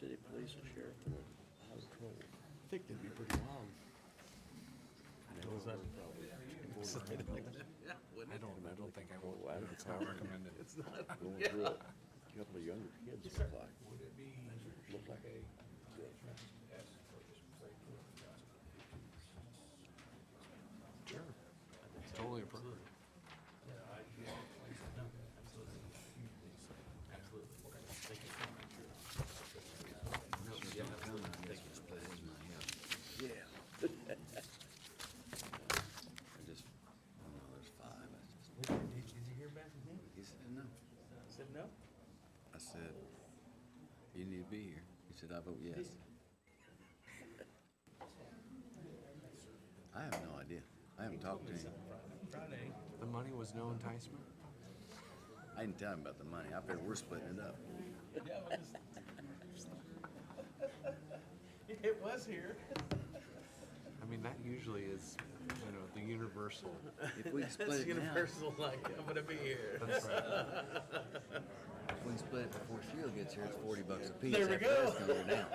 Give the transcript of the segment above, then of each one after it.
city police, a sheriff, and a highway patrol. I think they'd be pretty long. I don't think I will. Wow, It's not recommended. It's not. going through it. A couple of younger kids look like. Look like a. Sure. Totally appropriate. Yeah. I just, I don't know, there's five. Did you hear back from him? He said no. He said no? I said, you need to be here. He said, I vote yes. I have no idea. I haven't talked to him. Friday. The money was no enticement? I didn't tell him about the money. I figured we're splitting it up. Yeah, but it was here. I mean, that usually is, you know, the universal. If we split It's it now, universal, like, I'm gonna be here. That's right. if we split it before Sheila gets here, it's $40 a piece. There we After go. that's gonna go down.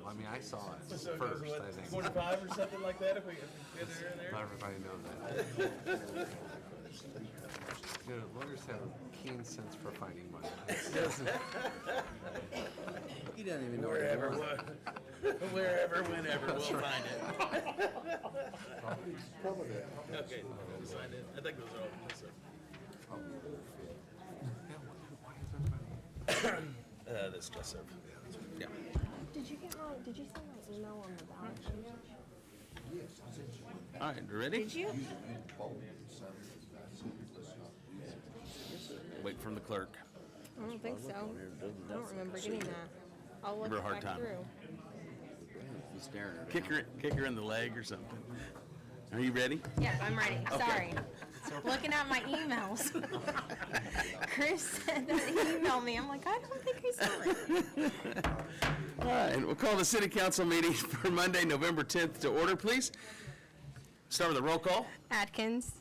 I mean, I saw it So it first, goes, what, I think. 45 or something like that if we get there and there? Not everybody knows that. You know, lawyers have a keen sense for finding money. He doesn't even know Wherever, what he wants. wherever, whenever, we'll find it. Okay, sign it. I think those are all. That's just so. Yeah. Did you send my email on the ballot change? All right, you ready? Did you? Wait from the clerk. I don't think so. I don't remember getting that. I'll look Give her a hard back time. through. He's staring at her. Kick her in the leg or something. Are you ready? Yes, I'm ready. Sorry. Looking at my emails. Chris said that he emailed me. I'm like, I don't think I saw it. All right, we'll call the city council meeting for Monday, November 10th to order, please. Start with a roll call. Atkins,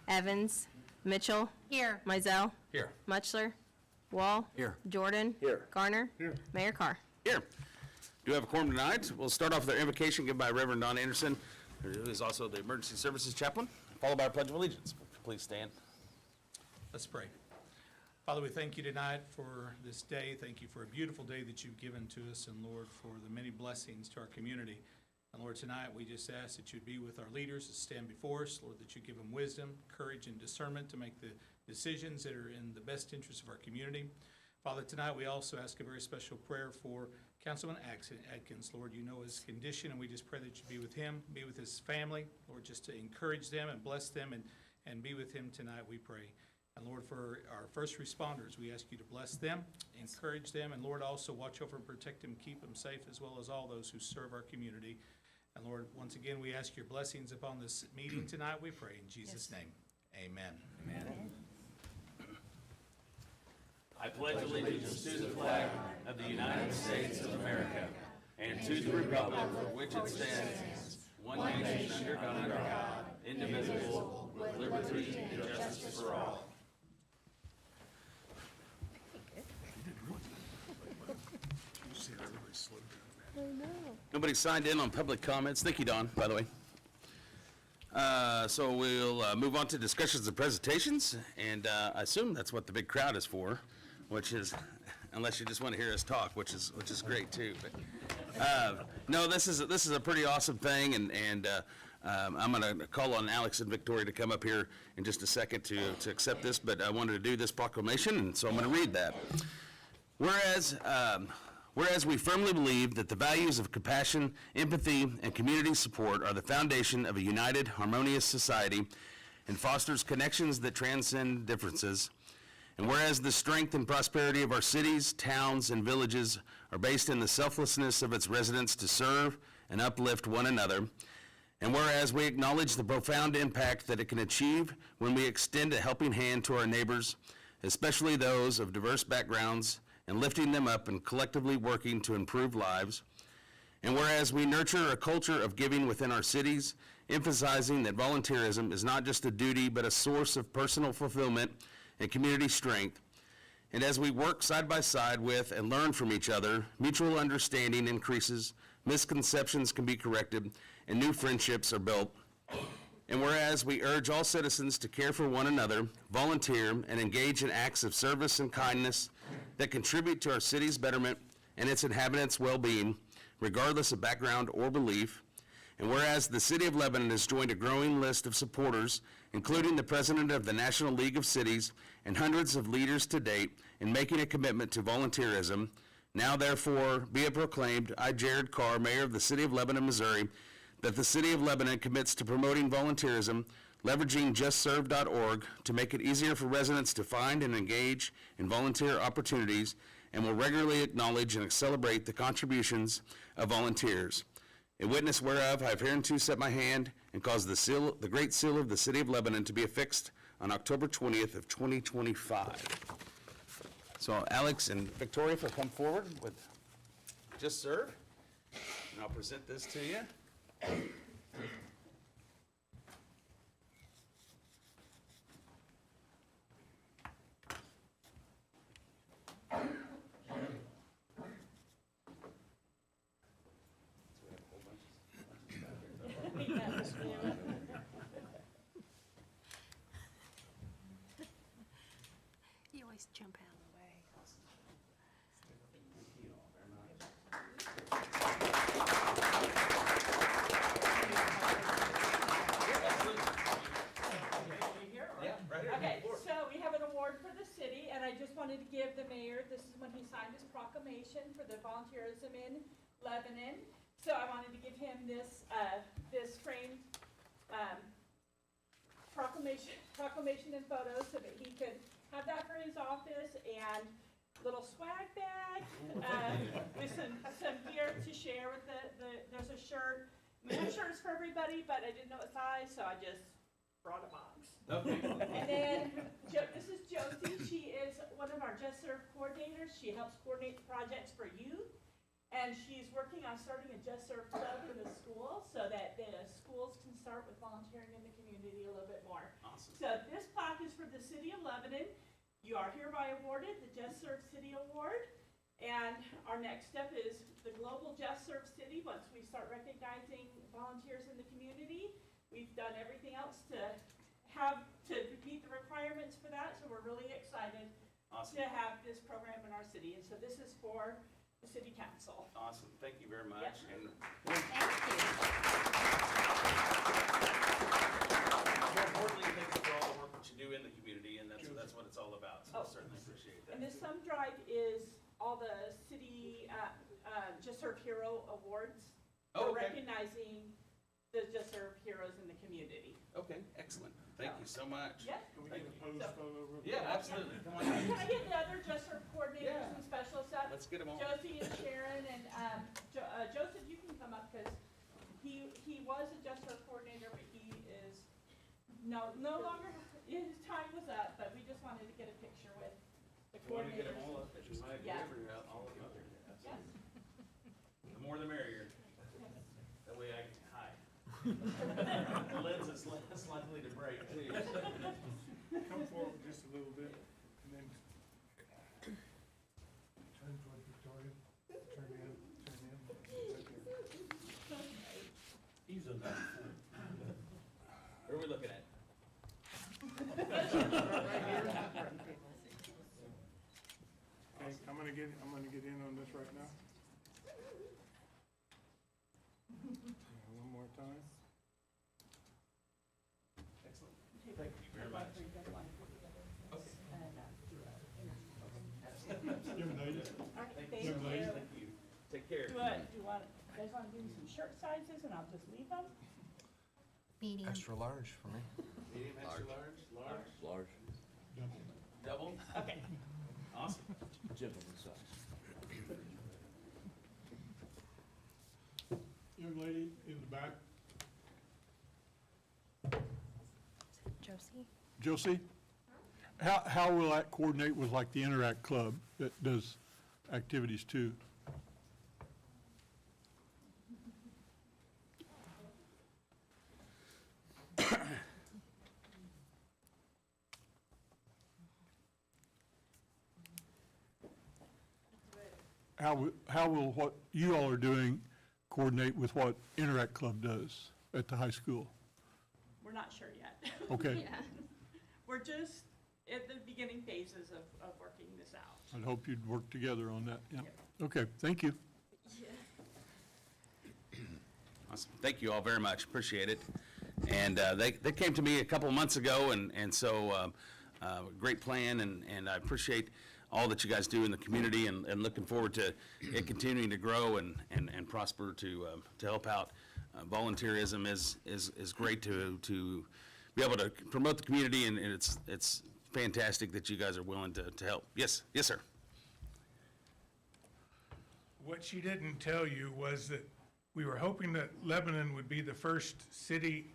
Evans, Mitchell. Here. Mizell. Here. Muchler. Wall. Here. Jordan. Here. Garner. Here. Mayor Carr. Here. Do we have a quorum tonight? We'll start off with our invocation given by Reverend Don Anderson, who is also the Emergency Services Chaplain, followed by our Pledge of Allegiance. Please stand. Let's pray. Father, we thank you tonight for this day. Thank you for a beautiful day that you've given to us, and Lord, for the many blessings to our community. And Lord, tonight we just ask that you'd be with our leaders that stand before us. Lord, that you give them wisdom, courage, and discernment to make the decisions that are in the best interest of our community. Father, tonight we also ask a very special prayer for Councilman Atkins. Lord, you know his condition, and we just pray that you be with him, be with his family. Lord, just to encourage them and bless them and be with him tonight, we pray. And Lord, for our first responders, we ask you to bless them, encourage them, and Lord, also watch over and protect them, keep them safe, as well as all those who serve our community. And Lord, once again, we ask your blessings upon this meeting tonight, we pray in Jesus' name. Amen. Amen. I pledge allegiance to the flag of the United States of America and to the republic for which it stands, one nation under God, indivisible, with liberty and justice for all. Nobody signed in on public comments. Thank you, Don, by the way. So we'll move on to discussions and presentations, and I assume that's what the big crowd is for, which is, unless you just want to hear us talk, which is great too. But no, this is a pretty awesome thing, and I'm going to call on Alex and Victoria to come up here in just a second to accept this. But I wanted to do this proclamation, and so I'm going to read that. Whereas we firmly believe that the values of compassion, empathy, and community support are the foundation of a united, harmonious society and fosters connections that transcend differences. And whereas the strength and prosperity of our cities, towns, and villages are based in the selflessness of its residents to serve and uplift one another. And whereas we acknowledge the profound impact that it can achieve when we extend a helping hand to our neighbors, especially those of diverse backgrounds, and lifting them up and collectively working to improve lives. And whereas we nurture a culture of giving within our cities, emphasizing that volunteerism is not just a duty, but a source of personal fulfillment and community strength. And as we work side by side with and learn from each other, mutual understanding increases, misconceptions can be corrected, and new friendships are built. And whereas we urge all citizens to care for one another, volunteer, and engage in acts of service and kindness that contribute to our city's betterment and its inhabitants' well-being, regardless of background or belief. And whereas the City of Lebanon has joined a growing list of supporters, including the President of the National League of Cities and hundreds of leaders to date, in making a commitment to volunteerism, now therefore be it proclaimed, I, Jared Carr, Mayor of the City of Lebanon, Missouri, that the City of Lebanon commits to promoting volunteerism, leveraging justserve.org to make it easier for residents to find and engage in volunteer opportunities, and will regularly acknowledge and celebrate the contributions of volunteers. In witness whereof, I have hereunto set my hand and caused the great seal of the City of Lebanon to be affixed on October 20th of 2025. So Alex and Victoria will come forward with Just Serve, and I'll present this to you. You always jump out of the way. Okay, so we have an award for the city, and I just wanted to give the mayor, this is when he signed his proclamation for the volunteerism in Lebanon. So I wanted to give him this, this framed, proclamation and photos so that he could have that for his office, and little swag bag, with some gear to share with there's a shirt. I mean, shirts for everybody, but I didn't know what size, so I just brought a box. Okay. And then, this is Josie, she is one of our Just Serve coordinators, she helps coordinate the projects for youth, and she's working on starting a Just Serve club in the school, so that the schools can start with volunteering in the community a little bit more. Awesome. So this plaque is for the City of Lebanon, you are hereby awarded the Just Serve City Award, and our next step is the Global Just Serve City. Once we start recognizing volunteers in the community, we've done everything else to meet the requirements for that, so we're really excited Awesome. to have this program in our city. And so this is for the city council. Awesome. Thank you very much. Yes. And Thank you. more importantly, thank you for all the work that you do in the community, and that's what it's all about. So I Oh. certainly appreciate that. And this thumb drive is all the city Just Serve Hero Awards Oh, for okay. recognizing the Just Serve heroes in the community. Okay, excellent. Thank you so much. Yes? Thank you. So- Yeah, absolutely. Come on. Can I get the other Just Serve coordinators Yeah. and special stuff? Let's get them all. Josie and Sharon and Joseph, you can come up because he was a Just Serve coordinator, but he is no longer, his time was up, but we just wanted to get a picture with the coordinators. Yeah. Yes. The more the merrier. That way I can hide. The lens is less likely to break too. Come forward just a little bit, and then turn toward Victoria, turn in. He's a nice Who are we looking at? Okay, I'm gonna get in on this right now. One more time. Excellent. Thank you very much. Young lady. All right, Thank thank you so much. you. Thank you. Take care. You guys want to give me some shirt sizes and I'll just leave them? Medium. Extra large for me. Medium, extra large? large, Double? Okay. Awesome. gentleman size. Young lady in the back. Josie? Josie, how will that coordinate with like the Interact Club that does activities too? how will what you all are doing coordinate with what Interact Club does at the high school? We're not sure yet. Okay, We're just at the beginning phases of working this out. I'd hope you'd work together on that, yeah. Okay, thank you. Awesome. Thank you all very much. Appreciate it. And they came to me a couple of months ago, and so great plan, and I appreciate all that you guys do in the community, and looking forward to it continuing to grow and prosper to help out. Volunteerism is great to be able to promote the community, and it's fantastic that you guys are willing to help. Yes, sir. What she didn't tell you was that we were hoping that Lebanon would be the first city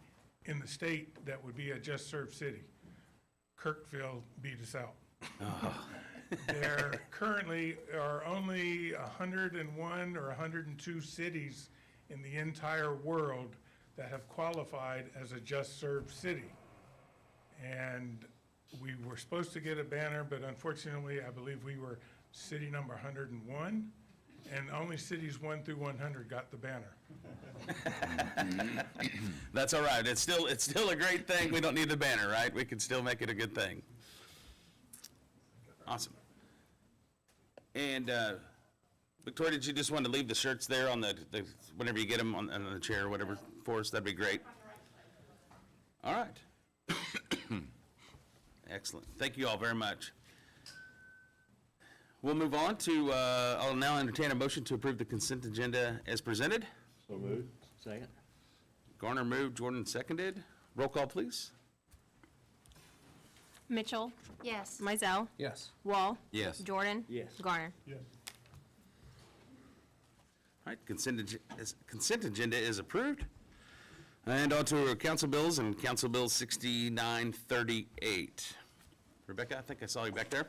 in the state that would be a Just Serve city. Kirkville beat us out. There currently are only 101 or 102 cities in the entire world that have qualified as a Just Serve city. And we were supposed to get a banner, but unfortunately, I believe we were city number 101, and only cities 1 through 100 got the banner. That's all right. It's still a great thing. We don't need the banner, right? We can still make it a good thing. Awesome. And Victoria, did you just want to leave the shirts there on the whenever you get them on the chair or whatever for us? That'd be great. All right. Excellent. Thank you all very much. We'll move on to, I'll now entertain a motion to approve the consent agenda as presented. So moved. Second? Garner moved, Jordan seconded. Roll call, please. Mitchell, Yes. Mizell, Yes. Wall, Yes. Jordan. Yes. Garner. Yes. All right, consent agenda is approved. And on to council bills and Council Bill 6938. Rebecca, I think I saw you back there.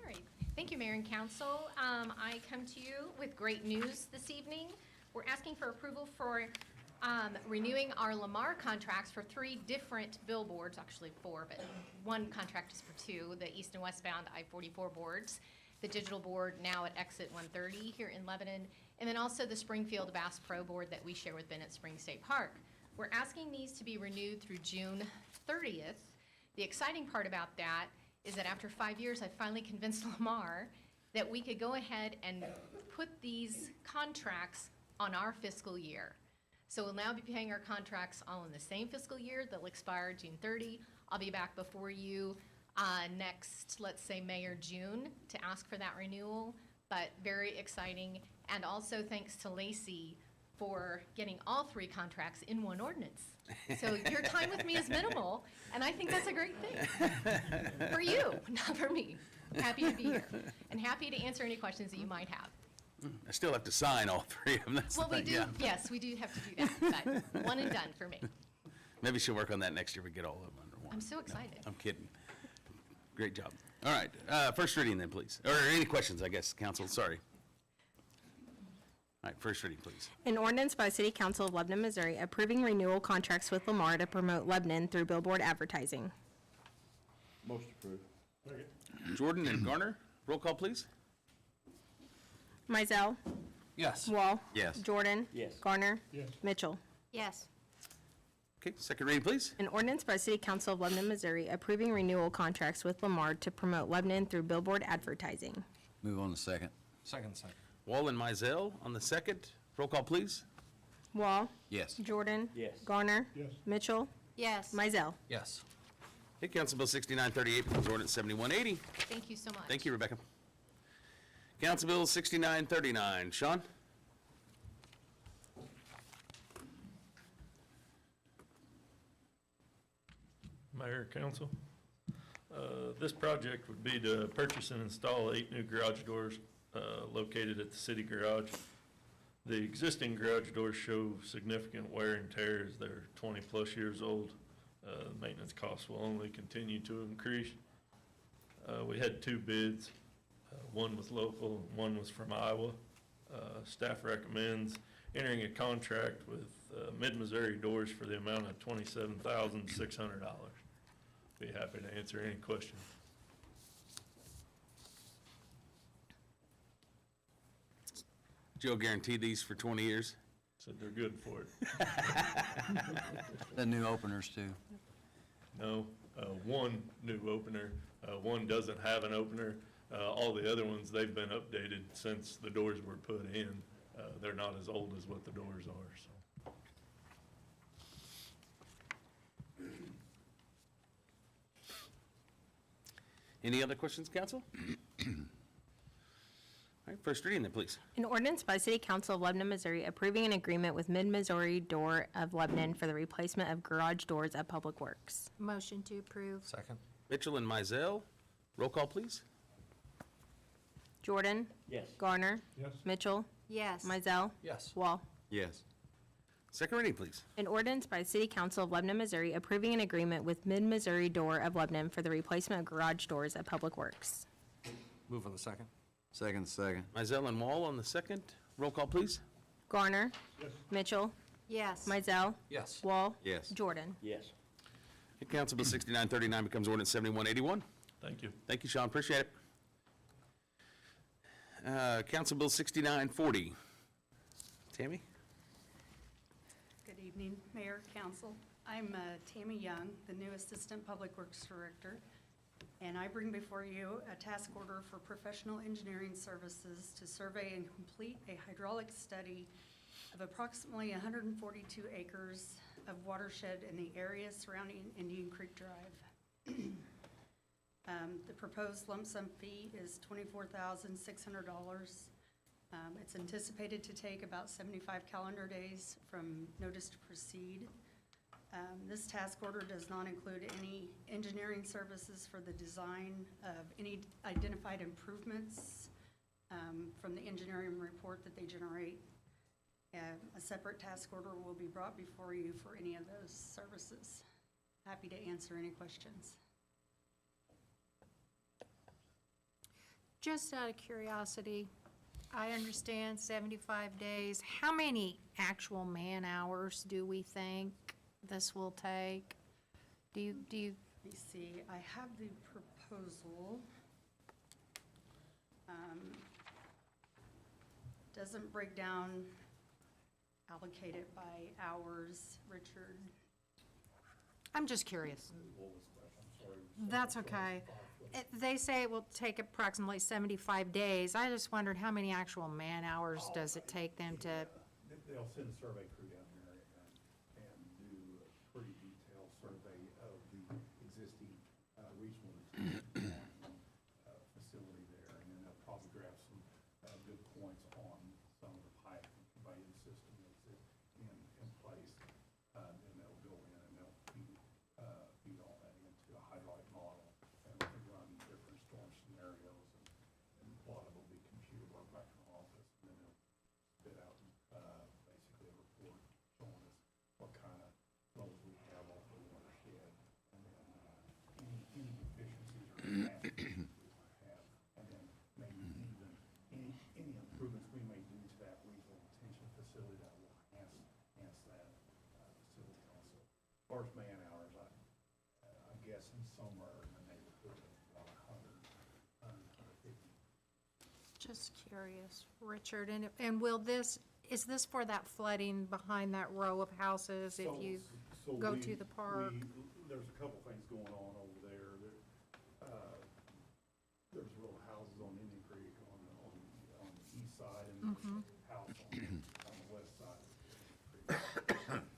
Sorry. Thank you, Mayor and Council. I come to you with great news this evening. We're asking for approval for renewing our Lamar contracts for 3 different billboards, actually 4, but one contract is for 2, the east and westbound I-44 boards, the digital board now at exit 130 here in Lebanon, and then also the Springfield Bass Pro board that we share with Bennett Springs State Park. We're asking these to be renewed through June 30th. The exciting part about that is that after 5 years, I finally convinced Lamar that we could go ahead and put these contracts on our fiscal year. So we'll now be paying our contracts all in the same fiscal year. They'll expire June 30. I'll be back before you next, let's say, May or June to ask for that renewal, but very exciting. And also thanks to Lacey for getting all 3 contracts in one ordinance. So your time with me is minimal, and I think that's a great thing. For you, not for me. Happy to be here, and happy to answer any questions that you might have. I still have to sign all 3 of them. That's the Well, we thing, do, yeah. yes, we do have to do that, but one and done for me. Maybe she'll work on that next year. We get all of them under one. I'm so excited. I'm kidding. Great job. All right, first reading then, please. Or any questions, I guess, council, sorry. All right, first reading, please. An ordinance by the City Council of Lebanon, Missouri, approving renewal contracts with Lamar to promote Lebanon through billboard advertising. Most approved. Jordan and Garner, roll call, please. Mizell, Yes. Wall. Yes. Jordan. Yes. Garner. Yes. Mitchell. Yes. Okay, second reading, please. An ordinance by the City Council of Lebanon, Missouri, approving renewal contracts with Lamar to promote Lebanon through billboard advertising. Move on to second. Second. Wall and Mizell on the second. Roll call, please. Wall. Yes. Jordan. Yes. Garner. Yes. Mitchell. Yes. Mizell. Yes. Okay, Council Bill 6938 becomes ordinance 7180. Thank you so much. Thank you, Rebecca. Council Bill 6939. Sean? Mayor, council. This project would be to purchase and install 8 new garage doors located at the city garage. The existing garage doors show significant wear and tear as they're 20-plus years old. Maintenance costs will only continue to increase. We had 2 bids. One was local, and one was from Iowa. Staff recommends entering a contract with Mid-Missouri Doors for the amount of $27,600. Be happy to answer any questions. Joe guaranteed these for 20 years. Said they're good for it. The new openers too. No, one new opener, one doesn't have an opener. All the other ones, they've been updated since the doors were put in. They're not as old as what the doors are, so. Any other questions, council? All right, first reading then, please. An ordinance by City Council of Lebanon, Missouri approving an agreement with Mid-Missouri Door of Lebanon for the replacement of garage doors at Public Works. Motion to approve. Second? Mitchell and Mizell, roll call, please. Jordan? Yes. Garner? Yes. Mitchell? Yes. Mizell? Yes. Wall? Yes. Second reading, please. An ordinance by City Council of Lebanon, Missouri approving an agreement with Mid-Missouri Door of Lebanon for the replacement of garage doors at Public Works. Move on the second? Second. Mizell and Wall on the second, roll call, please. Garner? Mitchell? Yes. Mizell? Yes. Wall? Yes. Jordan? Yes. Okay, Council Bill 6939 becomes ordinance 7181. Thank you. Thank you, Sean, appreciate it. Council Bill 6940. Tammy? Good evening, Mayor, Council. I'm Tammy Young, the new Assistant Public Works Director, and I bring before you a task order for professional engineering services to survey and complete a hydraulic study of approximately 142 acres of watershed in the area surrounding Indian Creek Drive. The proposed lump sum fee is $24,600. It's anticipated to take about 75 calendar days from notice to proceed. This task order does not include any engineering services for the design of any identified improvements from the engineering report that they generate. A separate task order will be brought before you for any of those services. Happy to answer any questions. Just out of curiosity, I understand 75 days. How many actual man-hours do we think this will take? Do you, Let me see, I have the proposal. Doesn't break down, allocate it by hours, Richard. I'm just curious. That's okay. They say it will take approximately 75 days. I just wondered how many actual man-hours does it take them to, They'll send a survey crew down there and do a pretty detailed survey of the existing regional facility there. And then they'll probably grab some good points on some of the pipe and conveyance system that's in place. And they'll go in and they'll feed all that into a hydraulic model and run different storm scenarios. And a lot of it will be computer work back in the office. And then they'll spit out basically a report showing us what kind of flows we have off the watershed, and then any deficiencies or capacity we might have, and then maybe even any improvements we may do to that regional detention facility that will enhance that facility also. As far as man hours, I'm guessing somewhere in the neighborhood of about 150. just curious, Richard, and will this, is this for that flooding behind that row of houses if you go to the park? There's a couple things going on over there. There's real houses on Indian Creek on the east side, and there's a house on the west side of Indian Creek.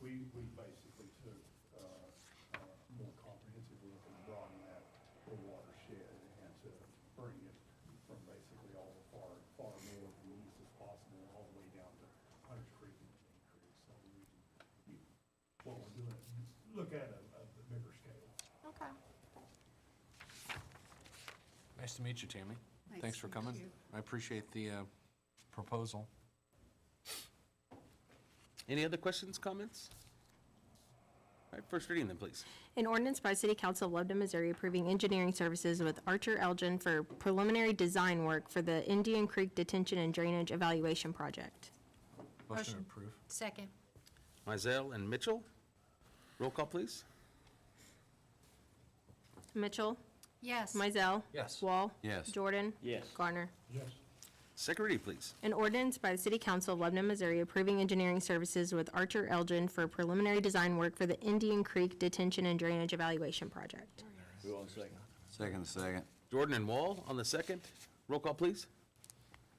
We basically took a more comprehensive look and broadened that whole watershed and to bring it from basically all the far north and east as possible, all the way down to Hunters Creek and Indian Creek. So what we're doing is look at a bigger scale. Okay. Nice to meet you, Tammy. Nice Thanks to for meet coming. you. I appreciate the proposal. Any other questions, comments? All right, first reading then, please. An ordinance by City Council of Lebanon, Missouri approving engineering services with Archer Elgin for preliminary design work for the Indian Creek Detention and Drainage Evaluation Project. Motion to approve. Second. Mizell and Mitchell, roll call, please. Mitchell? Yes. Mizell? Yes. Wall? Yes. Jordan? Yes. Garner? Yes. Second reading, please. An ordinance by the City Council of Lebanon, Missouri approving engineering services with Archer Elgin for preliminary design work for the Indian Creek Detention and Drainage Evaluation Project. Who on second? Second. Jordan and Wall on the second. Roll call, please.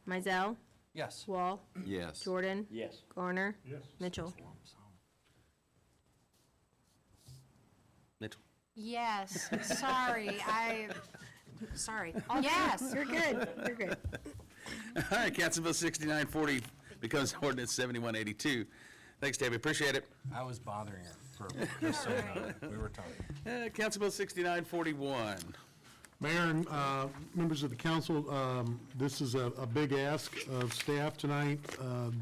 Mizell. Yes. Wall. Yes. Jordan. Yes. Garner. Yes. Mitchell. Mitchell. Yes, sorry, sorry. Yes, you're good. You're good. All right, Council Bill 6940 becomes ordinance 7182. Thanks, David, appreciate it. I was bothering her for, just so you know, we were talking. Council Bill 6941. Mayor and members of the council, this is a big ask of staff tonight.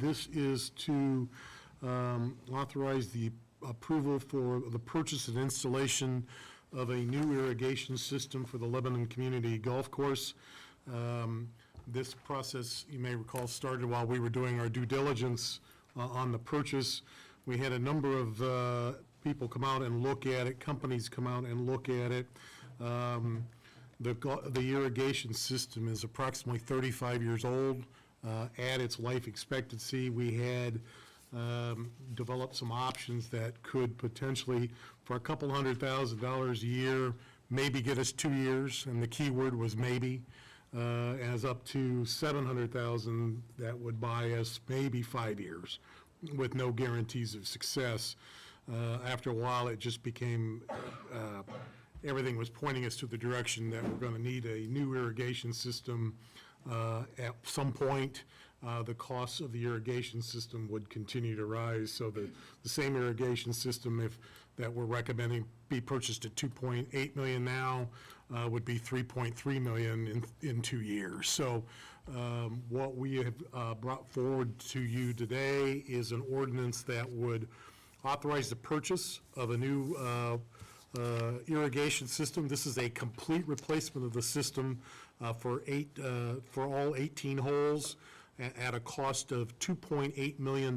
This is to authorize the approval for the purchase and installation of a new irrigation system for the Lebanon Community Golf Course. This process, you may recall, started while we were doing our due diligence on the purchase. We had a number of people come out and look at it, companies come out and look at it. The irrigation system is approximately 35 years old. At its life expectancy, we had developed some options that could potentially, for a couple $100,000 a year, maybe get us 2 years, and the key word was maybe, as up to $700,000 that would buy us maybe 5 years with no guarantees of success. After a while, it just became, everything was pointing us to the direction that we're going to need a new irrigation system at some point. The costs of the irrigation system would continue to rise, so the same irrigation system that we're recommending be purchased at $2.8 million now would be $3.3 million in 2 years. So what we have brought forward to you today is an ordinance that would authorize the purchase of a new irrigation system. This is a complete replacement of the system for all 18 holes at a cost of $2.8 million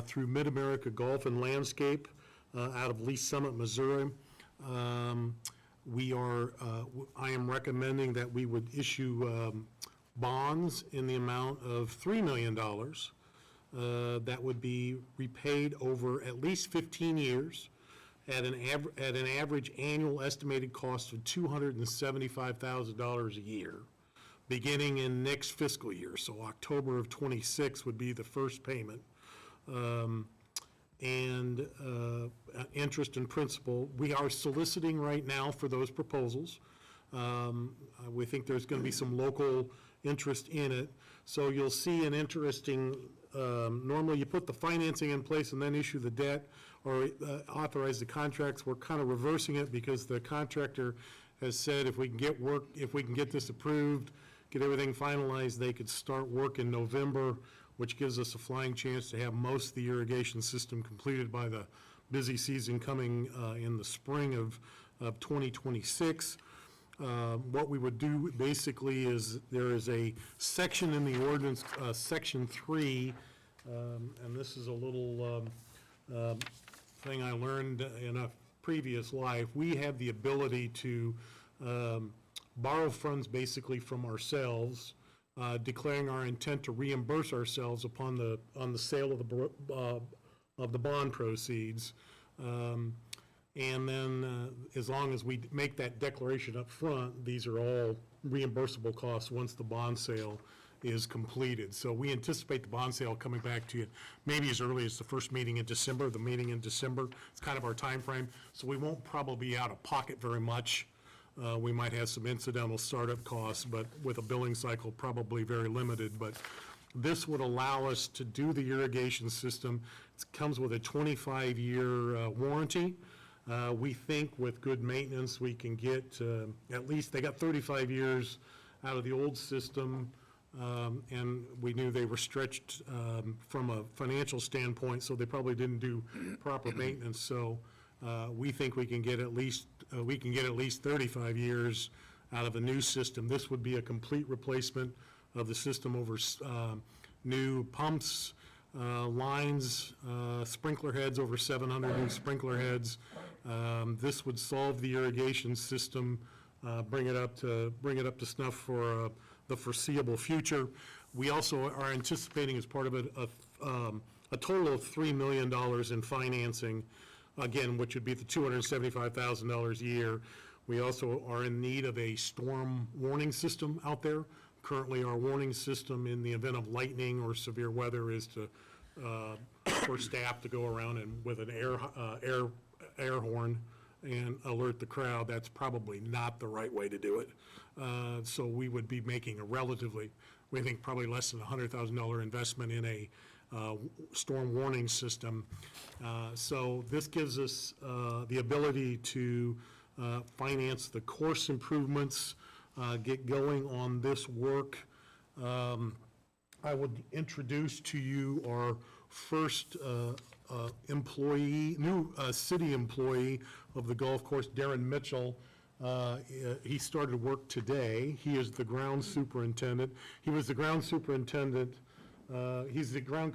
through Mid-America Golf and Landscape out of Lee Summit, Missouri. I am recommending that we would issue bonds in the amount of $3 million that would be repaid over at least 15 years at an average annual estimated cost of $275,000 a year, beginning in next fiscal year. So October of '26 would be the first payment. Interest and principal, we are soliciting right now for those proposals. We think there's going to be some local interest in it. So you'll see an interesting, normally you put the financing in place and then issue the debt or authorize the contracts. We're kind of reversing it because the contractor has said if we can get this approved, get everything finalized, they could start work in November, which gives us a flying chance to have most of the irrigation system completed by the busy season coming in the spring of 2026. What we would do basically is there is a section in the ordinance, Section 3, and this is a little thing I learned in a previous life. We have the ability to borrow funds basically from ourselves, declaring our intent to reimburse ourselves upon the sale of the bond proceeds. And then as long as we make that declaration up front, these are all reimbursable costs once the bond sale is completed. So we anticipate the bond sale coming back to you maybe as early as the first meeting in December. The meeting in December, it's kind of our time frame. So we won't probably be out of pocket very much. We might have some incidental startup costs, but with a billing cycle, probably very limited. But this would allow us to do the irrigation system. It comes with a 25-year warranty. We think with good maintenance, we can get at least, they got 35 years out of the old system, and we knew they were stretched from a financial standpoint, so they probably didn't do proper maintenance. So we think we can get at least 35 years out of a new system. This would be a complete replacement of the system over new pumps, lines, sprinkler heads, over 700 new sprinkler heads. This would solve the irrigation system bring it up to snuff for the foreseeable future. We also are anticipating as part of it a total of $3 million in financing, again, which would be the $275,000 a year. We also are in need of a storm warning system out there. Currently, our warning system in the event of lightning or severe weather is to, for staff to go around and with an air horn and alert the crowd. That's probably not the right way to do it. So we would be making a relatively, we think probably less than $100,000 investment in a storm warning system. So this gives us the ability to finance the course improvements, get going on this work. I would introduce to you our first employee, new city employee of the golf course, Darren Mitchell. He started work today. He is the ground superintendent. He was the ground superintendent. He's the ground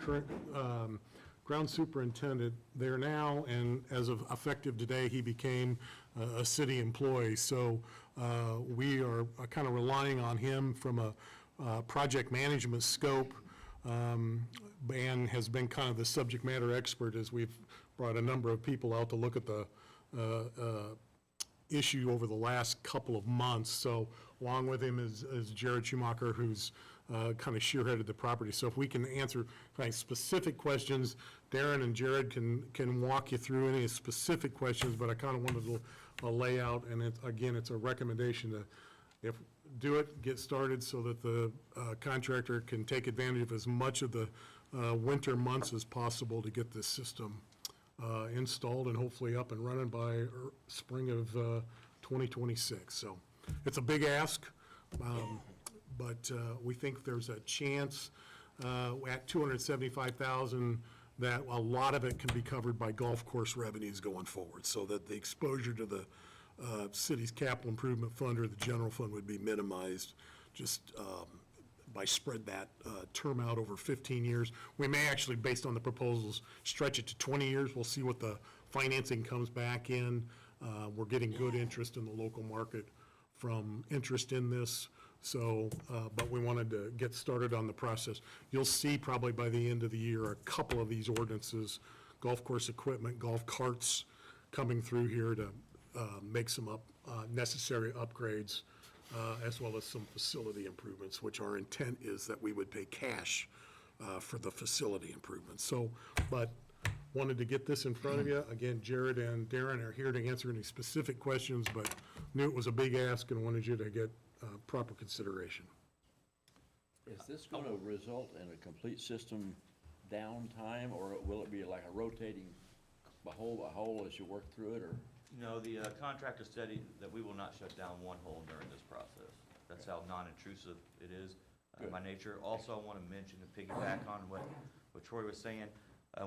superintendent there now, and as of effective today, he became a city employee. So we are kind of relying on him from a project management scope, and has been kind of the subject matter expert as we've brought a number of people out to look at the issue over the last couple of months. So along with him is Jared Schumacher, who's kind of shearheaded the property. So if we can answer kind of specific questions, Darren and Jared can walk you through any specific questions, but I kind of wanted to lay out, and it's a recommendation to do it, get started so that the contractor can take advantage of as much of the winter months as possible to get this system installed and hopefully up and running by spring of 2026. So it's a big ask, but we think there's a chance at $275,000 that a lot of it can be covered by golf course revenues going forward, so that the exposure to the city's capital improvement fund or the general fund would be minimized just by spread that term out over 15 years. We may actually, based on the proposals, stretch it to 20 years. We'll see what the financing comes back in. We're getting good interest in the local market from interest in this. So, but we wanted to get started on the process. You'll see probably by the end of the year a couple of these ordinances, golf course equipment, golf carts coming through here to make some necessary upgrades, as well as some facility improvements, which our intent is that we would pay cash for the facility improvements. So, but wanted to get this in front of you. Again, Jared and Darren are here to answer any specific questions, but knew it was a big ask and wanted you to get proper consideration. Is this going to result in a complete system downtime, or will it be like a rotating a hole as you work through it, or? No, the contractor said that we will not shut down one hole during this process. That's how non-intrusive it is by nature. Also, I want to mention and piggyback on what Troy was saying.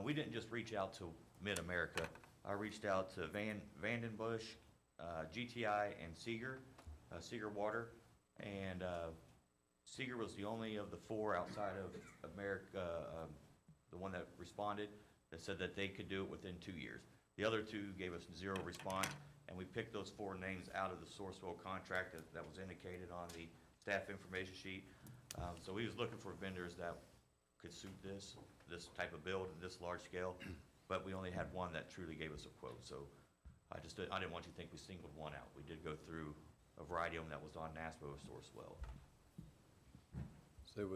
We didn't just reach out to Mid-America. I reached out to Vandenbush, GTI, and Seeger Water. And Seeger was the only of the four outside of America, the one that responded, that said that they could do it within 2 years. The other two gave us zero response, and we picked those four names out of the Sourcewell contract that was indicated on the staff information sheet. So we was looking for vendors that could suit this type of build, this large scale, but we only had one that truly gave us a quote. So I didn't want you to think we singled one out. We did go through a variety of them that was on NASPO or Sourcewell. So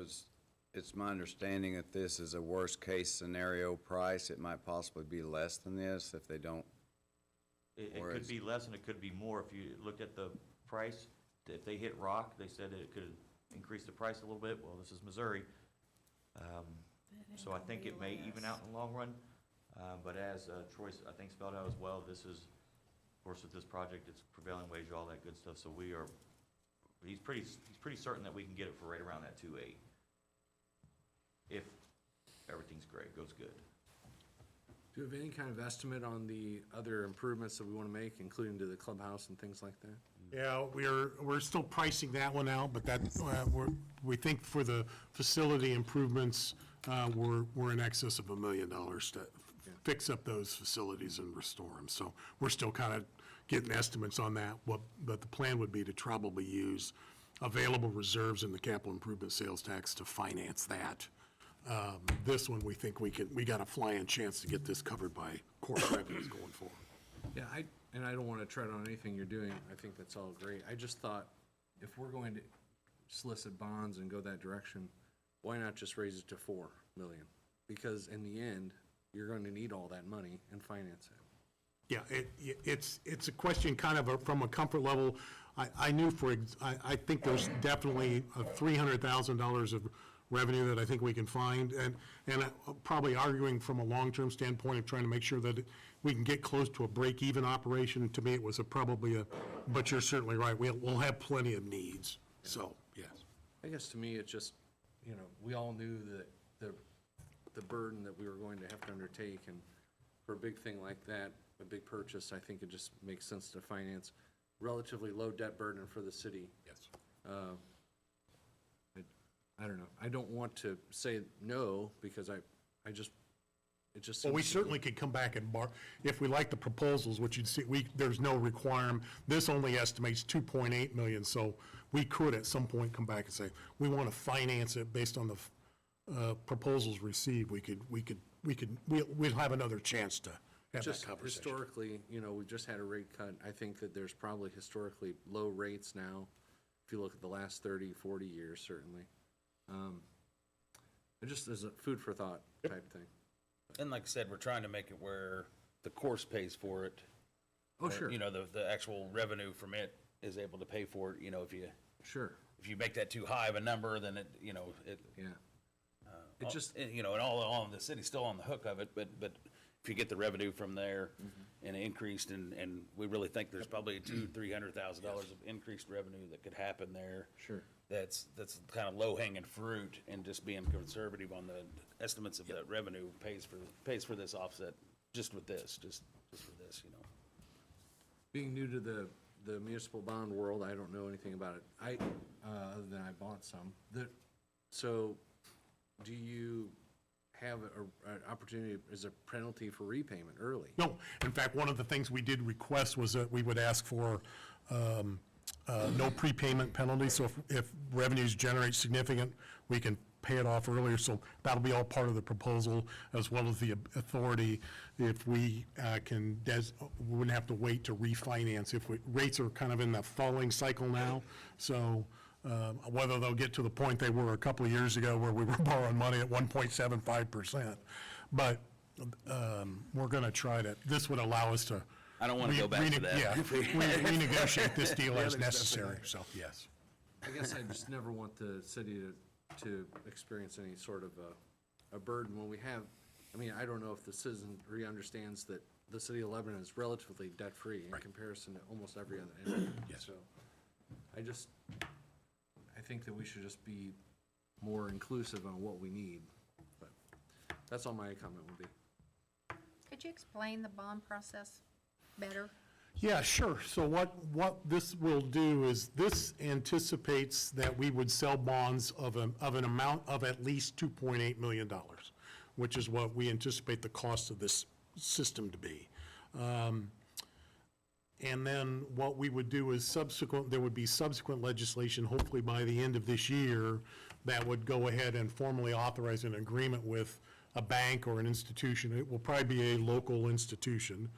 it's my understanding that this is a worst-case scenario price. It might possibly be less than this if they don't. It could be less and it could be more. If you looked at the price, if they hit rock, they said that it could increase the price a little bit. Well, this is Missouri. So I think it may even out in the long run. But as Troy, I think, spelled out as well, this is, of course, with this project, it's prevailing wage, all that good stuff. So he's pretty certain that we can get it for right around that 2.8. If everything's great, goes good. Do you have any kind of estimate on the other improvements that we want to make, including to the clubhouse and things like that? Yeah, we're still pricing that one out, but that, we think for the facility improvements, we're in excess of $1 million to fix up those facilities and restore them. So we're still kind of getting estimates on that, but the plan would be to probably use available reserves in the capital improvement sales tax to finance that. This one, we think we got a flying chance to get this covered by core revenues going forward. Yeah, and I don't want to tread on anything you're doing. I think that's all great. I just thought if we're going to solicit bonds and go that direction, why not just raise it to 4 million? Because in the end, you're going to need all that money and finance it. Yeah, it's a question kind of from a comfort level. I think there's definitely $300,000 of revenue that I think we can find, and probably arguing from a long-term standpoint of trying to make sure that we can get close to a break-even operation. To me, it was but you're certainly right, we'll have plenty of needs, so, yes. I guess to me, it's just, we all knew that the burden that we were going to have to undertake, and for a big thing like that, a big purchase, I think it just makes sense to finance relatively low debt burden for the city. Yes. I don't know. I don't want to say no, because it just seems. Well, we certainly could come back and if we like the proposals, which you'd see, there's no requirement. This only estimates 2.8 million, so we could at some point come back and say, we want to finance it based on the proposals received. We'll have another chance to have Just that conversation. historically, we just had a rate cut. I think that there's probably historically low rates now, if you look at the last 30, 40 years, certainly. It just is a food for thought type thing. And like I said, we're trying to make it where the course pays for it. Oh, or, sure. The actual revenue from it is able to pay for it, Sure. if you make that too high of a number, then it. Yeah. It just, and all the city's still on the hook of it, but if you get the revenue from there and increased, and we really think there's probably $200,000-$300,000 of increased revenue that could happen there. Sure. That's kind of low-hanging fruit, and just being conservative on the estimates of that revenue pays for this offset, just with this, just for this, Being new to the municipal bond world, I don't know anything about it. Other than I bought some. So, do you have an opportunity, is a penalty for repayment early? No, in fact, one of the things we did request was that we would ask for no prepayment penalty, so if revenues generate significant, we can pay it off earlier, so that'll be all part of the proposal, as well as the authority, if we we wouldn't have to wait to refinance, rates are kind of in the falling cycle now, so whether they'll get to the point they were a couple of years ago where we were borrowing money at 1.75%, but we're gonna try to, this would allow us to I don't want to go back to that. Yeah, renegotiate this deal as necessary, so, yes. I guess I just never want the city to experience any sort of a burden when we have, I don't know if the citizenry understands that the city of Lebanon is relatively debt-free in comparison to almost every other entity. Yes. So, I think that we should just be more inclusive on what we need, but that's all my comment would be. Could you explain the bond process better? Yeah, sure. So what this will do is, this anticipates that we would sell bonds of an amount of at least $2.8 million, which is what we anticipate the cost of this system to be. And then what we would do is there would be subsequent legislation, hopefully by the end of this year, that would go ahead and formally authorize an agreement with a bank or an institution. It will probably be a local institution.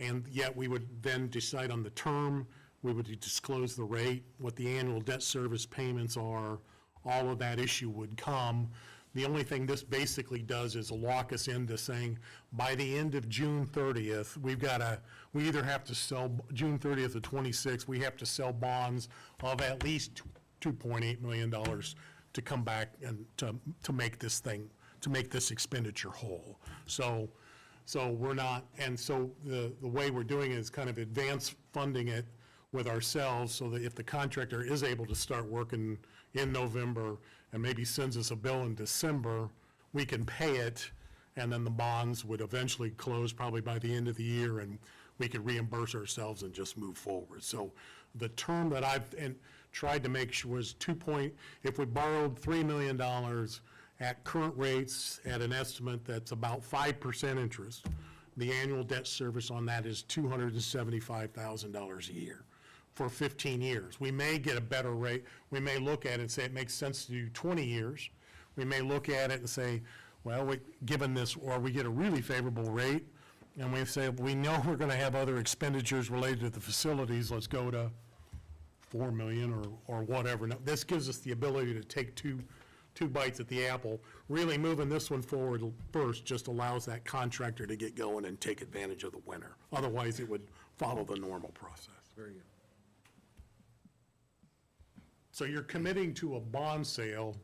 And yet we would then decide on the term, we would disclose the rate, what the annual debt service payments are, all of that issue would come. The only thing this basically does is lock us into saying, by the end of June 30th, we either have to sell, June 30th of 26, we have to sell bonds of at least $2.8 million to come back and to make this expenditure whole. So we're not, and so the way we're doing it is kind of advance funding it with ourselves, so that if the contractor is able to start working in November and maybe sends us a bill in December, we can pay it, and then the bonds would eventually close probably by the end of the year, and we could reimburse ourselves and just move forward. So the term that I've tried to make sure was if we borrowed $3 million at current rates at an estimate that's about 5% interest, the annual debt service on that is $275,000 a year for 15 years. We may get a better rate. We may look at it and say it makes sense to do 20 years. We may look at it and say, well, given this, or we get a really favorable rate, and we say, we know we're going to have other expenditures related to the facilities, let's go to 4 million or whatever. Now, this gives us the ability to take two bites at the apple. Really moving this one forward first just allows that contractor to get going and take advantage of the winter. Otherwise, it would follow the normal process. Very good. So you're committing to a bond sale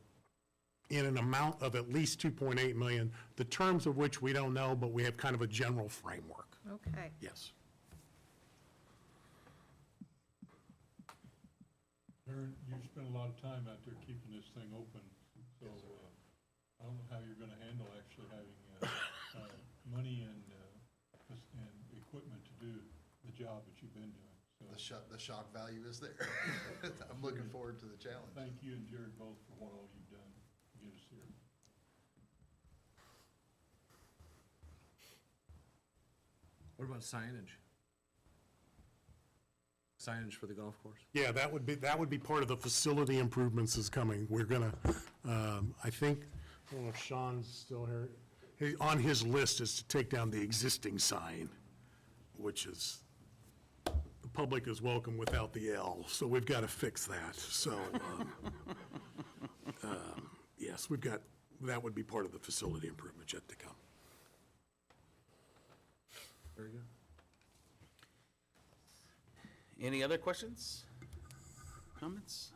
in an amount of at least 2.8 million, the terms of which we don't know, but we have kind of a general framework. Okay. Yes. Aaron, you spent a lot of time out there keeping this thing open, so I don't know how you're gonna handle actually having money and equipment to do the job that you've been doing. So The shock value is there. I'm looking forward to the challenge. thank you and Jared both for what all you've done to get us here. What about signage? Signage for the golf course? Yeah, that would be part of the facility improvements is coming. We're gonna, I think, I don't know if Sean's still here. On his list is to take down the existing sign, which is, the public is welcome without the L, so we've got to fix that. So, yes, that would be part of the facility improvement yet to come. Very good. Any other questions? Comments?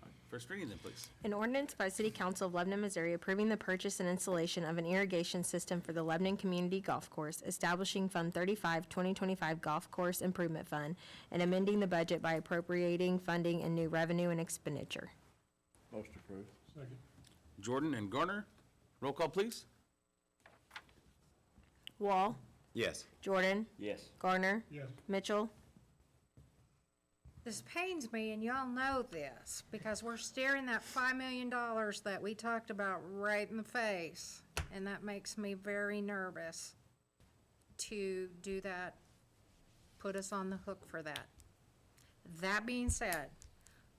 All right, first reading then, please. An ordinance by City Council of Lebanon, Missouri approving the purchase and installation of an irrigation system for the Lebanon Community Golf Course, establishing Fund 35, 2025 Golf Course Improvement Fund, and amending the budget by appropriating funding in new revenue and expenditure. Most approved. Second. Jordan and Garner, roll call, please. Wall, Yes. Jordan, Yes. Garner, Yes. Mitchell, This pains me, and y'all know this, because we're staring that $5 million that we talked about right in the face, and that makes me very nervous to do that, put us on the hook for that. That being said,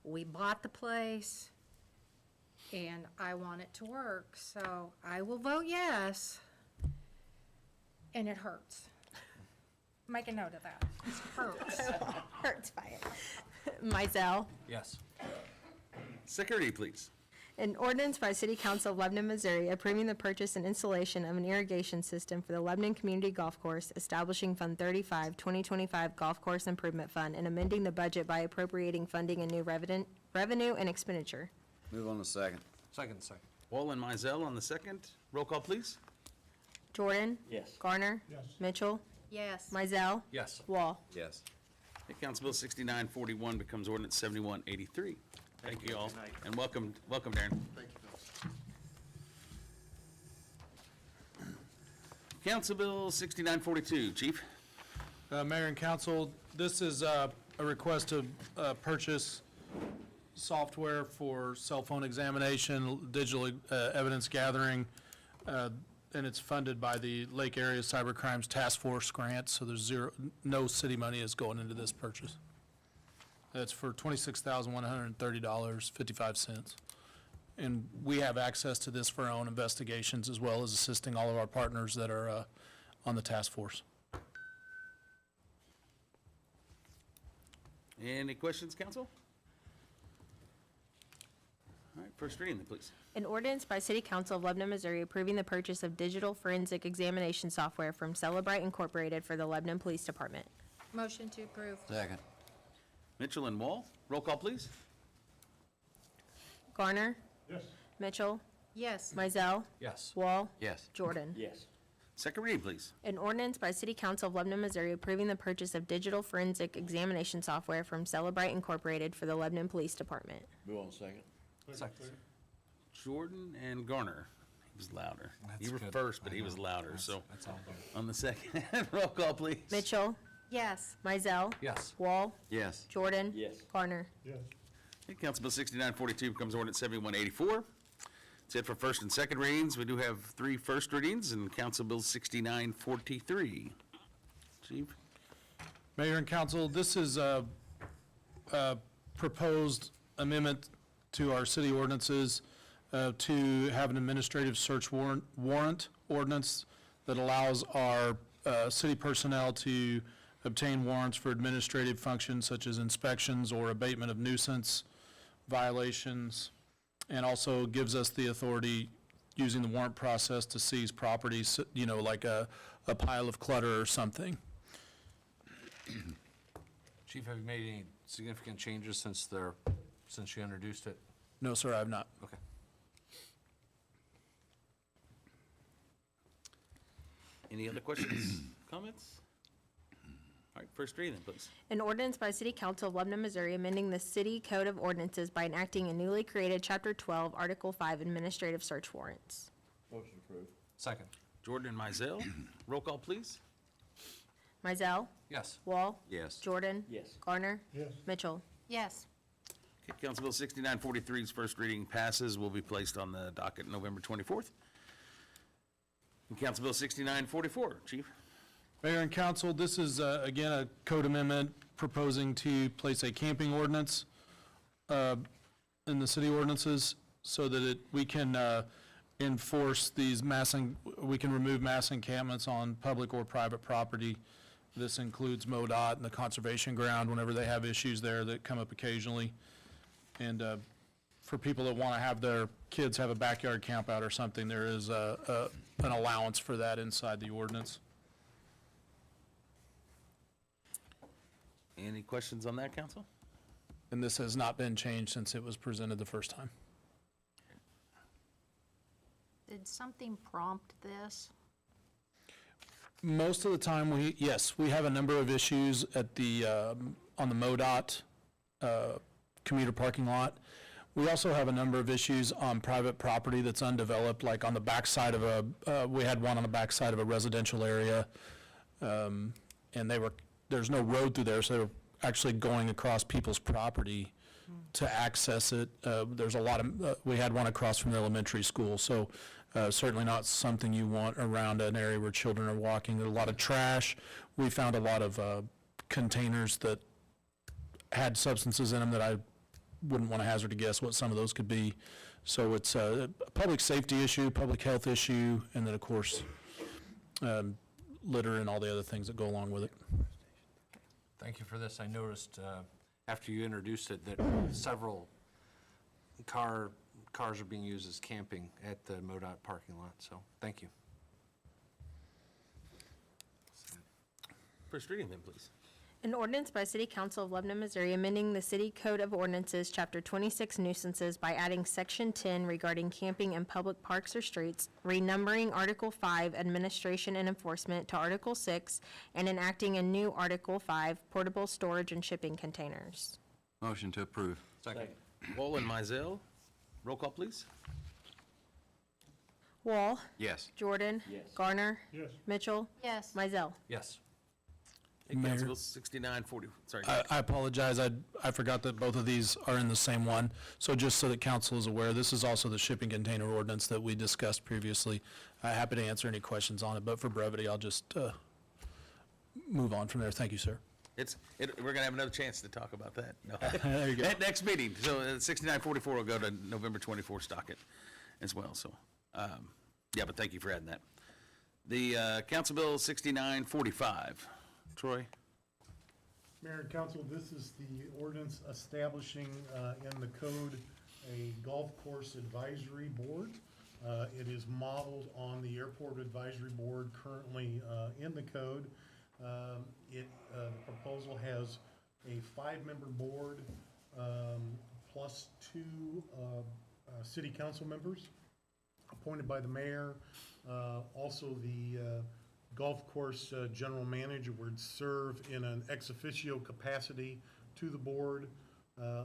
we bought the place, and I want it to work, so I will vote yes, and it hurts. Make a note of that. It hurts. hurts by it. Mizell. Yes. Second reading, please. An ordinance by City Council of Lebanon, Missouri approving the purchase and installation of an irrigation system for the Lebanon Community Golf Course, establishing Fund 35, 2025 Golf Course Improvement Fund, and amending the budget by appropriating funding in new revenue and expenditure. Move on to second. Second. Wall and Mizell on the second. Roll call, please. Jordan. Yes. Garner. Yes. Mitchell. Yes. Mizell. Yes. Wall. Yes. Okay, Council Bill 6941 becomes ordinance 7183. Thank you all, Good night. and welcome, Darren. Thank you, Phil. Council Bill 6942, Chief. Mayor and council, this is a request to purchase software for cell phone examination, digital evidence gathering, and it's funded by the Lake Area Cyber Crimes Task Force grant, so there's no city money is going into this purchase. It's for $26,130.55. And we have access to this for our own investigations as well as assisting all of our partners that are on the task force. Any questions, council? All right, first reading then, please. An ordinance by City Council of Lebanon, Missouri approving the purchase of digital forensic examination software from Celebrite Incorporated for the Lebanon Police Department. Motion to approve. Second. Mitchell and Wall, roll call, please. Garner. Yes. Mitchell. Yes. Mizell. Yes. Wall. Yes. Jordan. Yes. Second reading, please. An ordinance by City Council of Lebanon, Missouri approving the purchase of digital forensic examination software from Celebrite Incorporated for the Lebanon Police Department. Move on second. Second. Jordan and Garner. He was louder. That's You were good. first, but I he was know. lauder, That's- so. That's all good. On the second, roll call, please. Mitchell. Yes. Mizell. Yes. Wall. Yes. Jordan. Yes. Garner. Yes. Okay, Council Bill 6942 becomes ordinance 7184. That's it for first and second readings. We do have 3 first readings in Council Bill 6943. Chief? Mayor and council, this is a proposed amendment to our city ordinances to have an administrative search warrant ordinance that allows our city personnel to obtain warrants for administrative functions such as inspections or abatement of nuisance violations, and also gives us the authority, using the warrant process, to seize properties, you know, like a pile of clutter or something. Chief, have you made any significant changes since you introduced it? No, sir, I have not. Okay. Any other questions, comments? All right, first reading, please. An ordinance by City Council of Lebanon, Missouri, amending the City Code of Ordinances by enacting a newly created Chapter 12, Article 5, Administrative Search Warrants. Motion approved. Second. Jordan and Mizell, roll call, please. Mizell. Yes. Wall. Yes. Jordan. Yes. Garner. Yes. Mitchell. Yes. Okay, Council Bill 6943's first reading passes, will be placed on the docket November 24th. And Council Bill 6944, Chief? Mayor and council, this is, again, a code amendment proposing to place a camping ordinance in the city ordinances so that we can enforce these we can remove mass encampments on public or private property. This includes MoDOT and the conservation ground whenever they have issues there that come up occasionally. And for people that want to have their kids have a backyard camp out or something, there is an allowance for that inside the ordinance. Any questions on that, council? And this has not been changed since it was presented the first time. Did something prompt this? Most of the time, we have a number of issues at the, on the MoDOT commuter parking lot. We also have a number of issues on private property that's undeveloped, like on the backside of we had one on the backside of a residential area. And there's no road through there, so they were actually going across people's property to access it. There's a lot of, we had one across from the elementary school, so certainly not something you want around an area where children are walking. There's a lot of trash. We found a lot of containers that had substances in them that I wouldn't want to hazard to guess what some of those could be. So it's a public safety issue, public health issue, and then, of course, litter and all the other things that go along with it. Thank you for this. I noticed after you introduced it that several cars are being used as camping at the MoDOT parking lot, so thank you. First reading then, please. An ordinance by City Council of Lebanon, Missouri, amending the City Code of Ordinances, Chapter 26, Nuisances, by adding Section 10 regarding camping in public parks or streets, renumbering Article 5, Administration and Enforcement, to Article 6, and enacting a new Article 5, Portable Storage and Shipping Containers. Motion to approve. Second. Wall and Mizell, roll call, please. Wall. Yes. Jordan. Yes. Garner. Yes. Mitchell. Yes. Mizell. Yes. Hey, Council Bill 6940, sorry. I apologize, I forgot that both of these are in the same one. So just so that council is aware, this is also the shipping container ordinance that we discussed previously. Happy to answer any questions on it, but for brevity, I'll just move on from there. Thank you, sir. We're gonna have another chance to talk about that. No. There you go. At next meeting, so 6944 will go to November 24th docket as well, so, yeah, but thank you for adding that. The Council Bill 6945, Troy? Mayor and council, this is the ordinance establishing in the code a golf course advisory board. It is modeled on the airport advisory board currently in the code. The proposal has a 5-member board plus 2 city council members appointed by the mayor. Also, the golf course general manager would serve in an ex officio capacity to the board.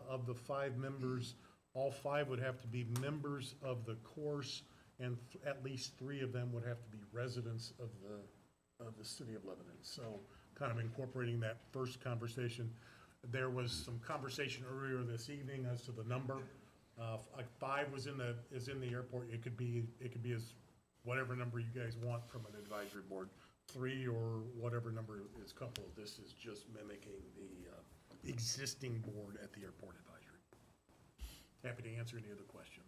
Of the 5 members, all 5 would have to be members of the course, and at least 3 of them would have to be residents of the city of Lebanon. So kind of incorporating that first conversation. There was some conversation earlier this evening as to the number. Like 5 is in the airport, it could be as, whatever number you guys want from an advisory board. 3 or whatever number is comfortable. This is just mimicking the existing board at the airport advisory. Happy to answer any other questions.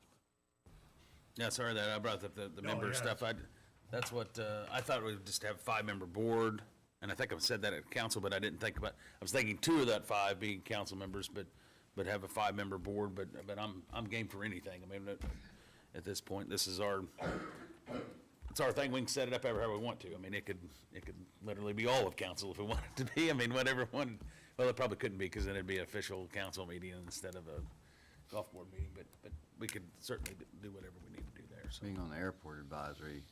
Yeah, sorry that I brought up the No, member yeah. stuff. That's what, I thought we'd just have 5-member board, and I think I've said that at council, but I didn't think about, I was thinking 2 of that 5 being council members, but have a 5-member board, but I'm game for anything. I mean, at this point, this is it's our thing. We can set it up however we want to. I mean, it could literally be all of council if we want it to be. I mean, whatever one, well, it probably couldn't be, because then it'd be an official council meeting instead of a golf board meeting, but we could certainly do whatever we need to do there, so. Being on the airport advisory,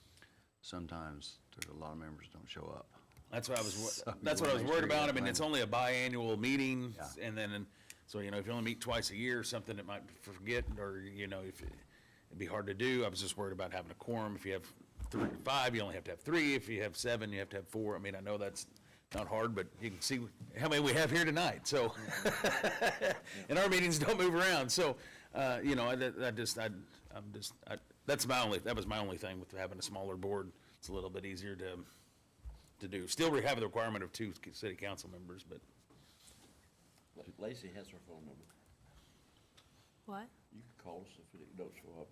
sometimes there's a lot of members don't show up. That's what I was, So that's you what I wanna was make worried sure you about. I got mean, it's plenty. only a biannual meeting, Yeah. and then, so, if you only meet twice a year or something, it might forget, or, if it'd be hard to do. I was just worried about having a quorum. If you have 5, you only have to have 3. If you have 7, you have to have 4. I mean, I know that's not hard, but you can see how many we have here tonight, so. And our meetings don't move around, so, that was my only thing with having a smaller board. It's a little bit easier to do. Still, we have the requirement of 2 city council members, but. Lacey has her phone number. What? You can call us if it don't show up.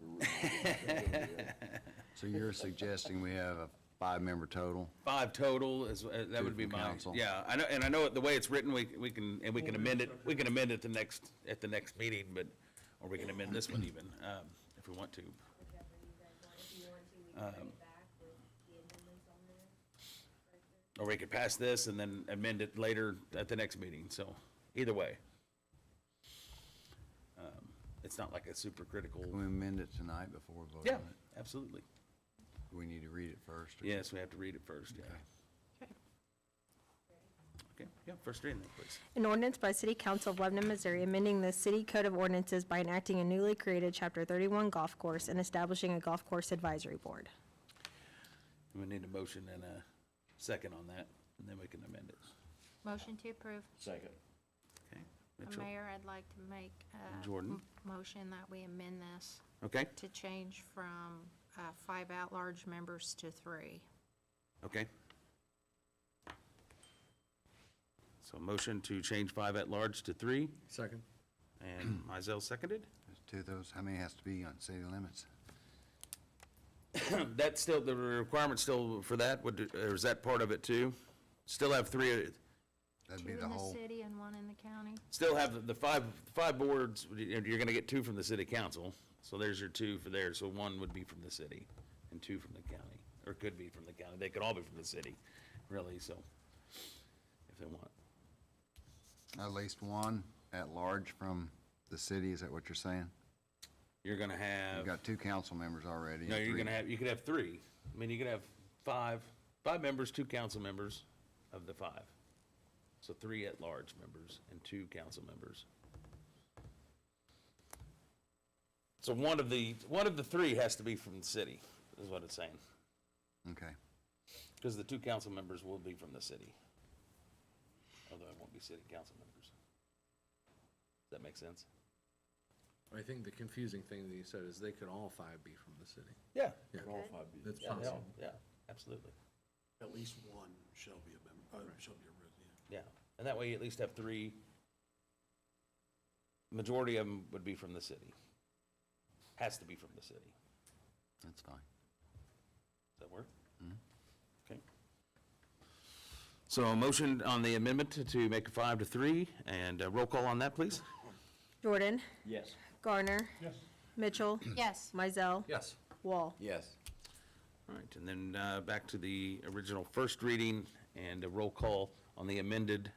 So you're suggesting we have a 5-member total? 5 total is, that would be from my, council. yeah, I know the way it's written, we can amend it, at the next meeting, but, or we can amend this one even, if we want to. Or we could pass this and then amend it later at the next meeting, so, either way. It's not like a super critical, Can we amend it tonight before we vote yeah, on it? absolutely. Do we need to read it first? or- Yes, we have to read it first, yeah. Okay. Okay, yeah, first reading then, please. An ordinance by City Council of Lebanon, Missouri, amending the city code of ordinances by enacting a newly created Chapter 31 golf course and establishing a golf course advisory board. We need a motion and a second on that, and then we can amend it. Motion to approve. Second. Okay, Mitchell? Mayor, I'd like to make a Jordan? motion that we amend this Okay, to change from 5 at-large members to 3. okay. So motion to change 5 at large to 3, Second. and Mizell seconded. There's 2 of those. How many has to be on city limits? That's still, the requirement still for that, or is that part of it too? Still have 3, That'd 2 be in the the whole. city and 1 in the county. still have the five boards, you're gonna get 2 from the city council, so there's your 2 for there, so 1 would be from the city, and 2 from the county, or could be from the county, they could all be from the city, really, so, if they want. At least 1 at large from the city, is that what you're saying? You're gonna have. You've got 2 council members already. No, and you're 3 gonna have, you could have 3. I mean, you could have 5 members, 2 council members of the 5. So 3 at-large members and 2 council members. So one of the 3 has to be from the city, is what it's saying. Okay. Because the 2 council members will be from the city. Although it won't be city council members. Does that make sense? I think the confusing thing that you said is they could all 5 be from the city. Yeah. Yeah. All 5 be. That's Yeah, possible. yeah, absolutely. At least 1 shall be a member, shall be a resident. Yeah, and that way you at least have 3. Majority of them would be from the city. Has to be from the city. That's fine. Does that work? Okay. So a motion on the amendment to make it 5 to 3, and roll call on that, please. Jordan? Yes. Garner? Yes. Mitchell? Yes. Mizell? Yes. Wall? Yes. All right, and then back to the original first reading and a roll call on the amended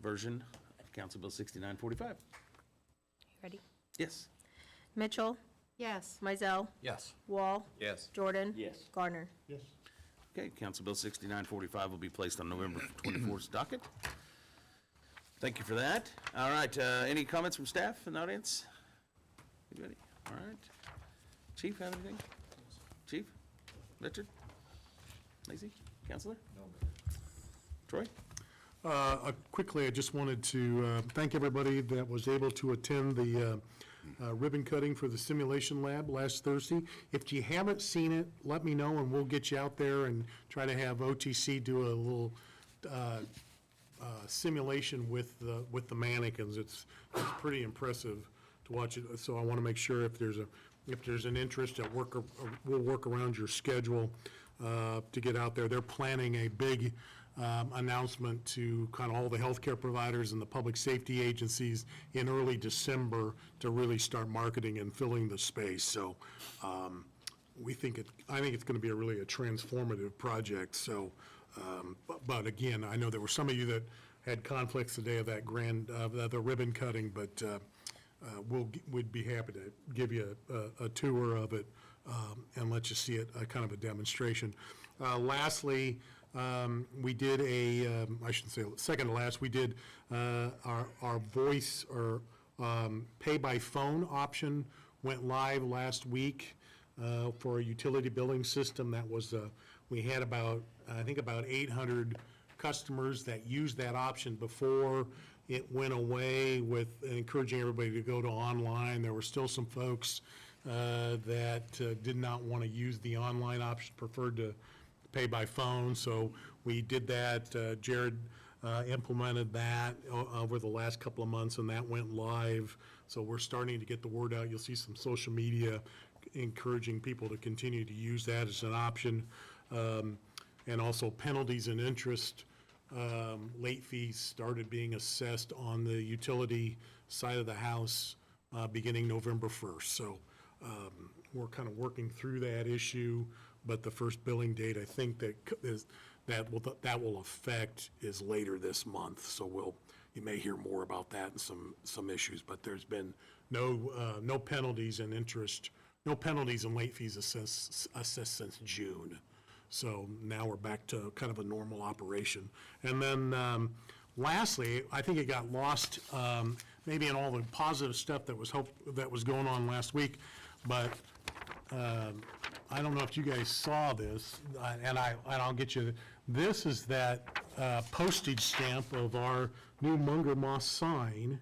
version of Council Bill 6945. Ready? Yes. Mitchell? Yes. Mizell? Yes. Wall? Yes. Jordan? Yes. Garner? Yes. Okay, Council Bill 6945 will be placed on November 24th's docket. Thank you for that. All right, any comments from staff in the audience? Anybody? All right. Chief, have anything? Chief? Richard? Lacy? Counselor? No. Troy? Quickly, I just wanted to thank everybody that was able to attend the ribbon cutting for the simulation lab last Thursday. If you haven't seen it, let me know, and we'll get you out there and try to have OTC do a little simulation with the mannequins. It's pretty impressive to watch it, so I want to make sure if there's an interest at work, we'll work around your schedule to get out there. They're planning a big announcement to kind of all the healthcare providers and the public safety agencies in early December to really start marketing and filling the space. So I think it's going to be a transformative project. So, but again, I know there were some of you that had conflicts the day of that the ribbon cutting, but we'd be happy to give you a tour of it and let you see it, kind of a demonstration. Lastly, we did I shouldn't say second to last, we did our voice or pay by phone option went live last week for a utility billing system. That was, we had I think about 800 customers that used that option before it went away, with encouraging everybody to go to online. There were still some folks that did not want to use the online option, preferred to pay by phone. So we did that. Jared implemented that over the last couple of months, and that went live. So we're starting to get the word out. You'll see some social media encouraging people to continue to use that as an option. And also penalties and interest. Late fees started being assessed on the utility side of the house beginning November 1st. So we're kind of working through that issue, but the first billing date, I think that will affect is later this month. So you may hear more about that and some issues, but there's been no penalties and interest, no penalties and late fees assessed since June. So now we're back to kind of a normal operation. And then lastly, I think it got lost maybe in all the positive stuff that was going on last week, but I don't know if you guys saw this, and I'll get you. This is that postage stamp of our new Munger Moss sign.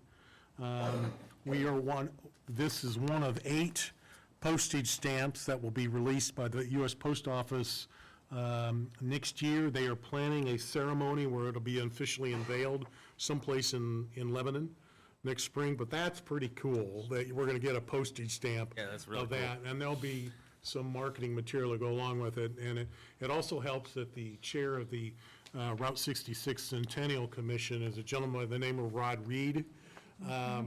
This is one of 8 postage stamps that will be released by the U.S. Post Office next year. They are planning a ceremony where it'll be officially unveiled someplace in Lebanon next spring, but that's pretty cool that we're going to get a postage stamp of that. And there'll be some marketing material to go along with it. And it also helps that the chair of the Route 66 Centennial Commission is a gentleman by the name of Rod Reed.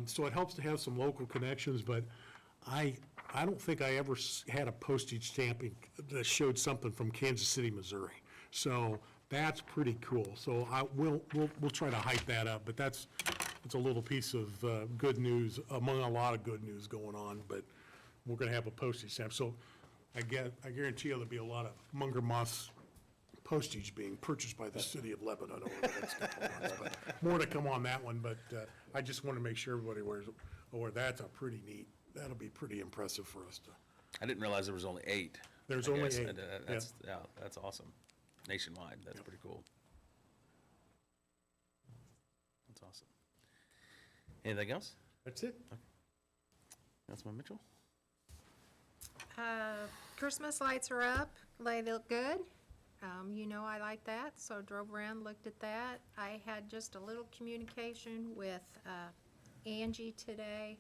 So it helps to have some local connections, but I don't think I ever had a postage stamp that showed something from Kansas City, Missouri. So that's pretty cool. So we'll try to hype that up, but it's a little piece of good news among a lot of good news going on. But we're going to have a postage stamp. So I guarantee you there'll be a lot of Munger Moss postage being purchased by the city of Lebanon over the next couple of months. But more to come on that one. But I just want to make sure everybody aware that's a pretty neat. That'll be pretty impressive for us to. I didn't realize there was only 8. There's only 8. That's awesome. Nationwide, that's pretty cool. That's awesome. Anything else? That's it. Okay. Councilman Mitchell? Christmas lights are up. They look good. I like that, so drove around, looked at that. I had just a little communication with Angie today,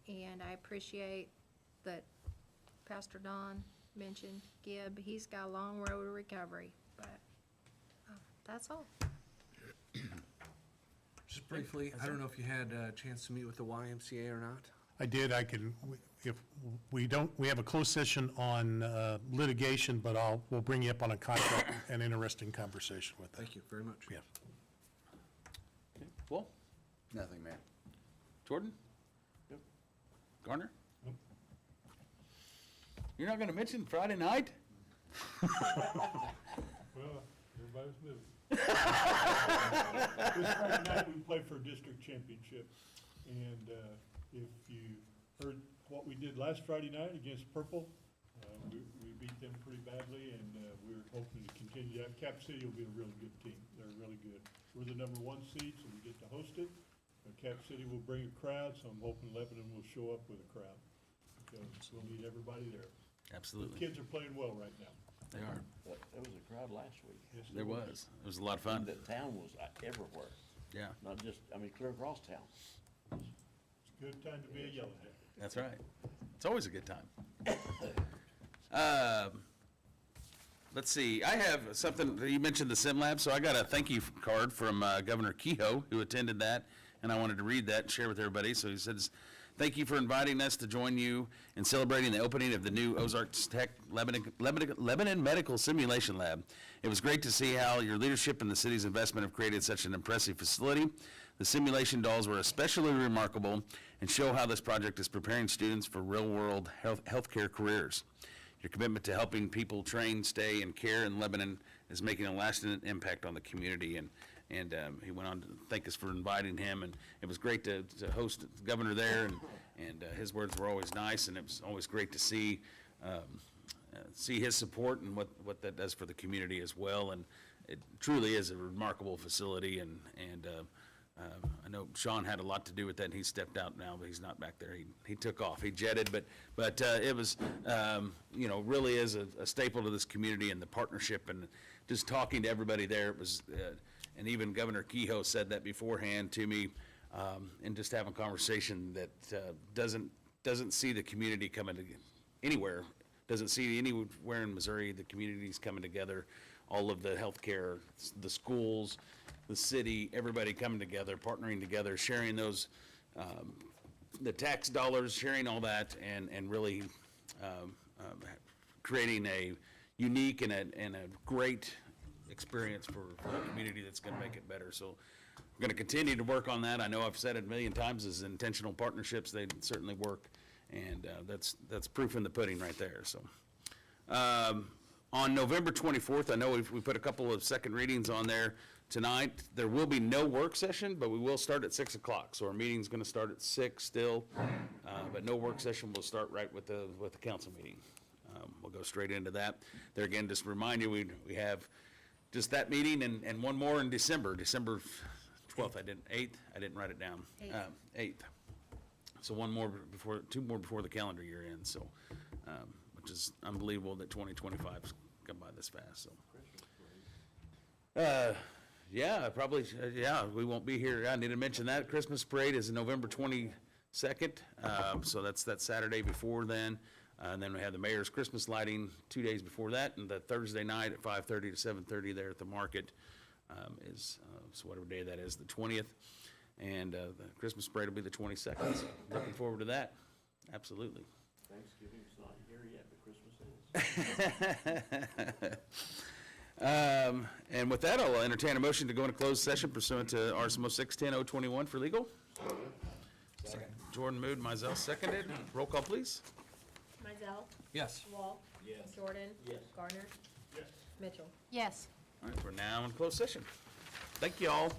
and I appreciate that Pastor Don mentioned Gibb. He's got a long road to recovery, but that's all. Just briefly, I don't know if you had a chance to meet with the YMCA or not? I did. If we don't, we have a closed session on litigation, but we'll bring you up on a contract, an interesting conversation with that. Thank you very much. Yeah. Okay. Well, Nothing, Mayor. Jordan? Yep. Garner? Nope. You're not going to mention Friday night? Well, everybody's moving. This Friday night, we play for a district championship. And if you heard what we did last Friday night against Purple, we beat them pretty badly, and we're hoping to continue that. Cap City will be a really good team. They're really good. we're the #1 seed, so we get to host it. Cap City will bring a crowd, so I'm hoping Lebanon will show up with a crowd, because we'll need everybody there. Absolutely. Kids are playing well right now. They are. There was a crowd last week. Yes, There was. It was a lot of fun. And the town was everywhere, Yeah, not just, I mean, clear across town. It's a good time to be a yellowhead. that's right. It's always a good time. Let's see, I have something, you mentioned the Sim Lab, so I got a thank you card from Governor Kehoe, who attended that, and I wanted to read that and share with everybody. So he says, thank you for inviting us to join you in celebrating the opening of the new Ozarks Tech Lebanon Medical Simulation Lab. It was great to see how your leadership and the city's investment have created such an impressive facility. The simulation dolls were especially remarkable and show how this project is preparing students for real-world healthcare careers. Your commitment to helping people train, stay, and care in Lebanon is making a lasting impact on the community. And he went on to thank us for inviting him, and it was great to host the governor there, and his words were always nice, and it was always great to see his support and what that does for the community as well. And it truly is a remarkable facility, and I know Sean had a lot to do with that, and he stepped out now, but he's not back there. He took off. He jetted, but it was, really is a staple to this community and the partnership, and just talking to everybody there, it was, and even Governor Kehoe said that beforehand to me, and just having a conversation that doesn't see the community coming anywhere, doesn't see anywhere in Missouri the communities coming together, all of the healthcare, the schools, the city, everybody coming together, partnering together, sharing those, the tax dollars, sharing all that, and really creating a unique and a great experience for the community that's going to make it better. So we're going to continue to work on that. I know I've said it a million times, as intentional partnerships, they certainly work, and that's proof in the pudding right there. So on November 24th, I know we put a couple of second readings on there tonight. There will be no work session, but we will start at 6 o'clock. So our meeting's going to start at 6 still, but no work session. We'll start right with the council meeting. We'll go straight into that. There again, just to remind you, we have just that meeting and one more in December 12th. 8th. I didn't write it down. 8th. So two more before the calendar year ends. So, which is unbelievable that 2025's come by this fast. So. Yeah, probably, we won't be here. I need to mention that. Christmas parade is November 22nd, so that's that Saturday before then. And then we have the mayor's Christmas lighting 2 days before that, and the Thursday night at 5:30 to 7:30 there at the market so whatever day that is, the 20th. And the Christmas parade will be the 22nd, so looking forward to that. Absolutely. Thanksgiving's not here yet, but Christmas is. And with that, I'll entertain a motion to go into closed session pursuant to RSMO 610-021 for legal. Second. Jordan moved, Mizell seconded. Roll call, please. Mizell. Yes. Wall. Yes. Jordan. Yes. Garner. Yes. Mitchell. Yes. All right, we're now in closed session. Thank you all.